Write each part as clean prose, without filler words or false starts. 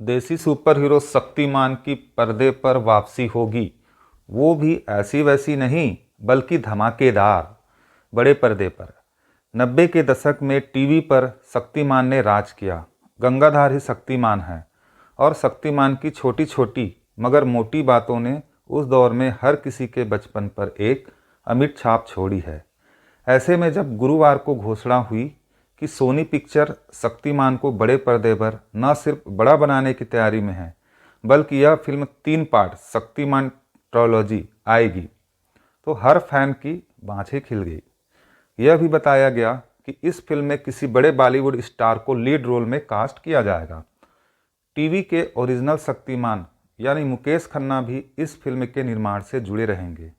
देसी super hero Shaktimaan की पर्दे पर वापसी होगी, वो भी ऐसी वैसी नहीं बल्कि धमाकेदार, बड़े पर्दे पर। 90 के दशक में टीवी पर शक्तिमान ने राज किया। गंगाधार ही शक्तिमान है और शक्तिमान की छोटी छोटी मगर मोटी बातों ने उस दौर में हर किसी के बचपन पर एक अमिट छाप छोड़ी है। ऐसे में जब गुरुवार को घोषणा हुई कि सोनी पिक्चर शक्तिमान को बड़े पर्दे पर न सिर्फ बड़ा बनाने की तैयारी में है, बल्कि यह फिल्म 3 पार्ट शक्तिमान ट्रोलॉजी आएगी, तो हर फैन की बाँछें खिल गई। यह भी बताया गया कि इस फिल्म में किसी बड़े बॉलीवुड स्टार को लीड रोल में कास्ट किया जाएगा। टीवी के ओरिजिनल शक्तिमान यानी मुकेश खन्ना भी इस फिल्म के निर्माण से जुड़े रहेंगे।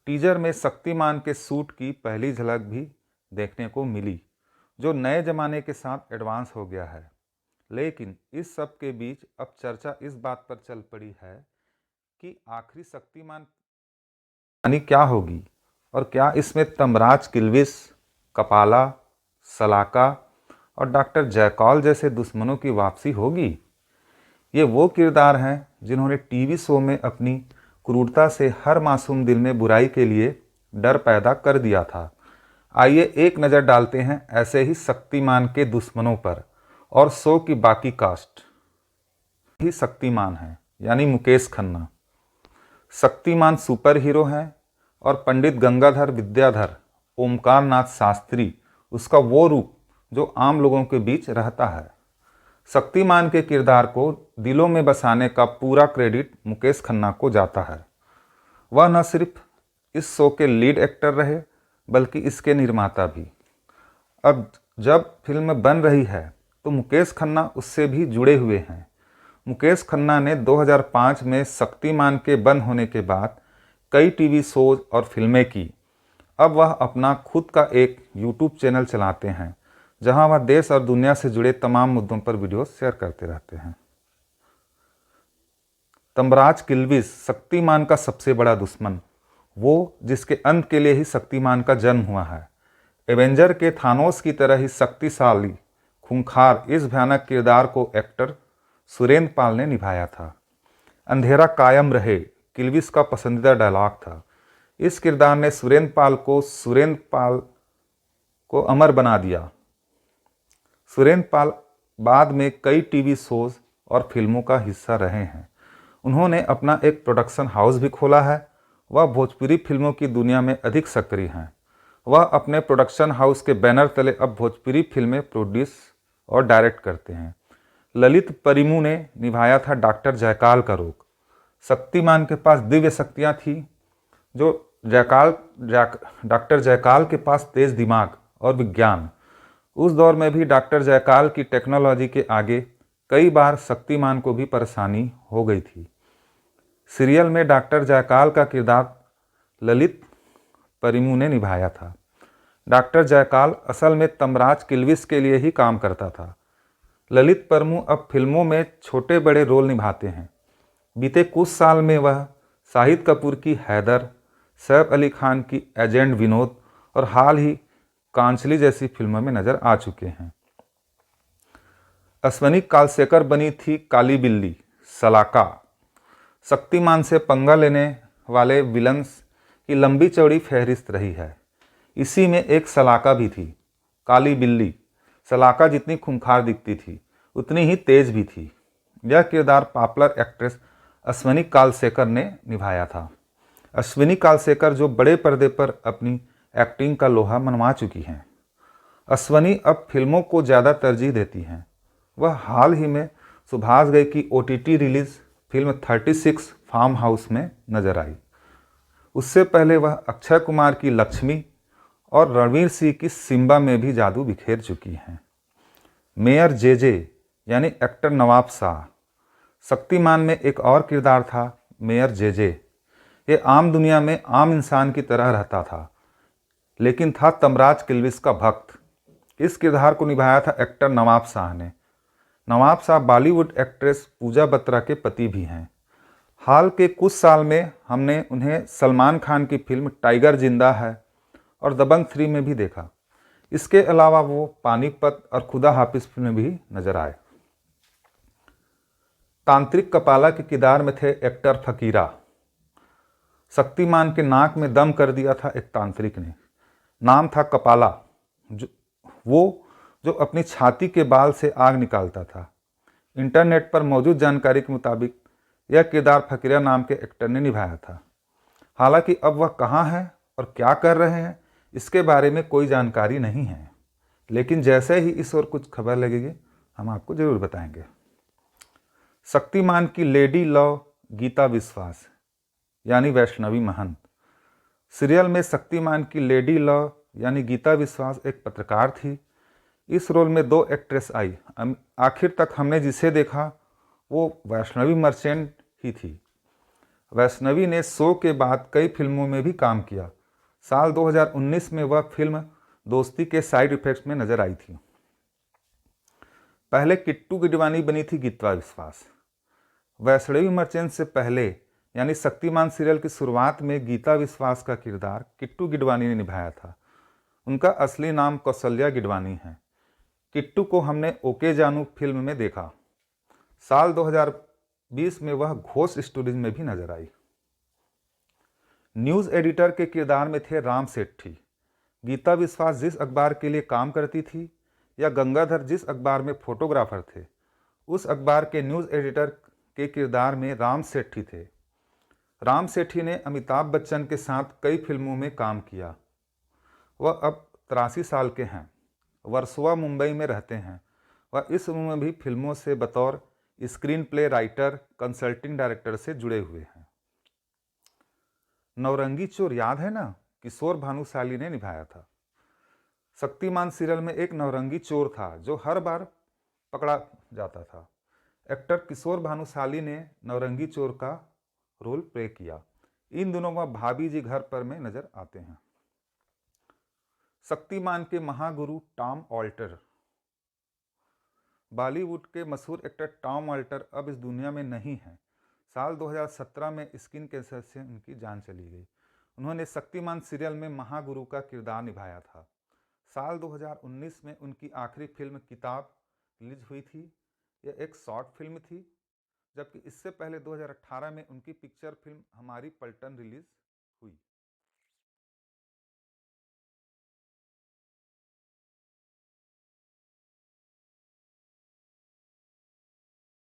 टीजर में शक्तिमान के सूट की पहली झलक भी देखने को मिली, जो नए ज़माने के साथ एडवांस हो गया है। लेकिन इस सब के बीच अब चर्चा इस बात पर चल पड़ी है कि आखिरी शक्तिमान कहानी क्या होगी और क्या इसमें तमराज किल्विस, कपाला, सलाका और डॉक्टर जयकॉल जैसे दुश्मनों की वापसी होगी। ये वो किरदार हैं जिन्होंने टीवी शो में अपनी क्रूरता से हर मासूम दिल में बुराई के लिए डर पैदा कर दिया था। आइए एक नज़र डालते हैं ऐसे ही शक्तिमान के दुश्मनों पर और शो की बाकी कास्ट ही शक्तिमान है, यानी मुकेश खन्ना। शक्तिमान सुपर हीरो हैं और पंडित गंगाधर विद्याधर ओमकार नाथ शास्त्री उसका वो रूप जो आम लोगों के बीच रहता है। शक्तिमान के किरदार को दिलों में बसाने का पूरा क्रेडिट मुकेश खन्ना को जाता है। वह न सिर्फ इस शो के लीड एक्टर रहे बल्कि इसके निर्माता भी। अब जब फिल्म बन रही है तो मुकेश खन्ना उससे भी जुड़े हुए हैं। मुकेश खन्ना ने 2005 में शक्तिमान के बंद होने के बाद कई टीवी शोज और फिल्में की। अब वह अपना खुद का एक यूट्यूब चैनल चलाते हैं जहां वह देश और दुनिया से जुड़े तमाम मुद्दों पर वीडियो शेयर करते रहते हैं। तमराज किल्विस शक्तिमान का सबसे बड़ा दुश्मन, वो जिसके अंत के लिए ही शक्तिमान का जन्म हुआ है। एवेंजर के थानोस की तरह ही शक्तिशाली खूंखार इस भयानक किरदार को एक्टर सुरेंद्र पाल ने निभाया था। अंधेरा कायम रहे किल्विस का पसंदीदा डायलॉग था। इस किरदार ने सुरेंद्र पाल को अमर बना दिया। सुरेंद्र पाल बाद में कई टीवी शोज और फिल्मों का हिस्सा रहे हैं। उन्होंने अपना एक प्रोडक्शन हाउस भी खोला है। वह भोजपुरी फिल्मों की दुनिया में अधिक सक्रिय हैं। वह अपने प्रोडक्शन हाउस के बैनर तले अब भोजपुरी फिल्में प्रोड्यूस और डायरेक्ट करते हैं। ललित परिमू ने निभाया था डॉक्टर जयकाल का रोल। शक्तिमान के पास दिव्य शक्तियाँ थीं जो डॉक्टर जयकाल के पास तेज दिमाग और विज्ञान। उस दौर में भी डॉक्टर जयकाल की टेक्नोलॉजी के आगे कई बार शक्तिमान को भी परेशानी हो गई थी। सीरियल में डॉक्टर जयकाल का किरदार ललित परिमू ने निभाया था। डॉक्टर जयकाल असल में तमराज किल्विस के लिए ही काम करता था। ललित परिमू अब फिल्मों में छोटे बड़े रोल निभाते हैं। बीते कुछ साल में वह शाहिद कपूर की हैदर, सैफ अली खान की एजेंट विनोद और हाल ही कांचली जैसी फिल्मों में नजर आ चुके हैं। अश्वनी कालसेकर बनी थी काली बिल्ली सलाका। शक्तिमान से पंगा लेने वाले विलन्स की लंबी चौड़ी फहरिस्त रही है। इसी में एक सलाका भी थी। काली बिल्ली सलाका जितनी खूंखार दिखती थी उतनी ही तेज भी थी। यह किरदार पॉपुलर एक्ट्रेस अश्वनी कालसेकर ने निभाया था। अश्विनी कालसेकर जो बड़े पर्दे पर अपनी एक्टिंग का लोहा मनवा चुकी हैं। अश्वनी अब फिल्मों को ज़्यादा तरजीह देती हैं। वह हाल ही में सुभाष घई की OTT release film 36 farm house में नजर आई। उससे पहले वह अक्षय कुमार की लक्ष्मी और रणवीर सिंह की सिम्बा में भी जादू बिखेर चुकी हैं। मेयर JJ यानी एक्टर नवाब शाह। शक्तिमान में एक और किरदार था मेयर JJ। ये आम दुनिया में आम इंसान की तरह रहता था, लेकिन था तमराज किल्विस का भक्त। इस किरदार को निभाया था एक्टर नवाब शाह ने। नवाब शाह बॉलीवुड एक्ट्रेस पूजा बत्रा के पति भी हैं। हाल के कुछ साल में हमने उन्हें सलमान खान की फिल्म टाइगर जिंदा है और दबंग 3 में भी देखा। इसके अलावा वो पानीपत और खुदा हाफिज फिल्म में भी नजर आए। तांत्रिक कपाला के किरदार में थे एक्टर फकीरा। शक्तिमान के नाक में दम कर दिया था एक तांत्रिक ने, नाम था कपाला। जो वो जो अपनी छाती के बाल से आग निकालता था। इंटरनेट पर मौजूद जानकारी के मुताबिक यह किरदार फकीरा नाम के एक्टर ने निभाया था। हालांकि अब वह कहाँ हैं और क्या कर रहे हैं इसके बारे में कोई जानकारी नहीं है, लेकिन जैसे ही इस ओर कुछ खबर लगेगी हम आपको जरूर बताएंगे। शक्तिमान की लेडी लव गीता विश्वास यानी वैष्णवी महंत। सीरियल में शक्तिमान की लेडी लव यानी गीता विश्वास एक पत्रकार थी। इस रोल में दो एक्ट्रेस आई। आखिर तक हमने जिसे देखा वो वैष्णवी मर्चेंट ही थी। वैष्णवी ने शो के बाद कई फिल्मों में भी काम किया। साल 2019 में वह फिल्म दोस्ती के साइड इफेक्ट्स में नजर आई थी। पहले किट्टू गिडवानी बनी थी गीता विश्वास। वैष्णवी मर्चेंट से पहले यानी शक्तिमान सीरियल की शुरुआत में गीता विश्वास का किरदार किट्टू गिडवानी ने निभाया था। उनका असली नाम कौशल्या गिडवानी है। किट्टू को हमने ओके जानू फिल्म में देखा। साल 2020 में वह घोष स्टोरीज में भी नजर आई। न्यूज़ एडिटर के किरदार में थे राम सेठी। गीता विश्वास जिस अखबार के लिए काम करती थी या गंगाधर जिस अखबार में फोटोग्राफर थे, उस अखबार के न्यूज़ एडिटर के किरदार में राम सेठी थे। राम सेठी ने अमिताभ बच्चन के साथ कई फिल्मों में काम किया। वह अब 83 साल के हैं। वर्सोवा मुंबई में रहते हैं। वह इस उम्र में भी फिल्मों से बतौर screen play writer, consulting director से जुड़े हुए हैं। नौरंगी चोर याद है ना, किशोर भानुशाली ने निभाया था। शक्तिमान सीरियल में एक नौरंगी चोर था जो हर बार पकड़ा जाता था। एक्टर किशोर भानुशाली ने नौरंगी चोर का रोल प्ले किया। इन दोनों वह भाभी जी घर पर में नजर आते हैं। शक्तिमान के महागुरु टॉम ऑल्टर। बॉलीवुड के मशहूर एक्टर टॉम ऑल्टर अब इस दुनिया में नहीं हैं। साल 2017 में स्किन कैंसर से उनकी जान चली गई। उन्होंने शक्तिमान सीरियल में महागुरु का किरदार निभाया था। साल 2019 में उनकी आखिरी फिल्म किताब रिलीज हुई थी। यह एक शॉर्ट फिल्म थी, जबकि इससे पहले 2018 में उनकी पिक्चर फिल्म हमारी पलटन रिलीज हुई।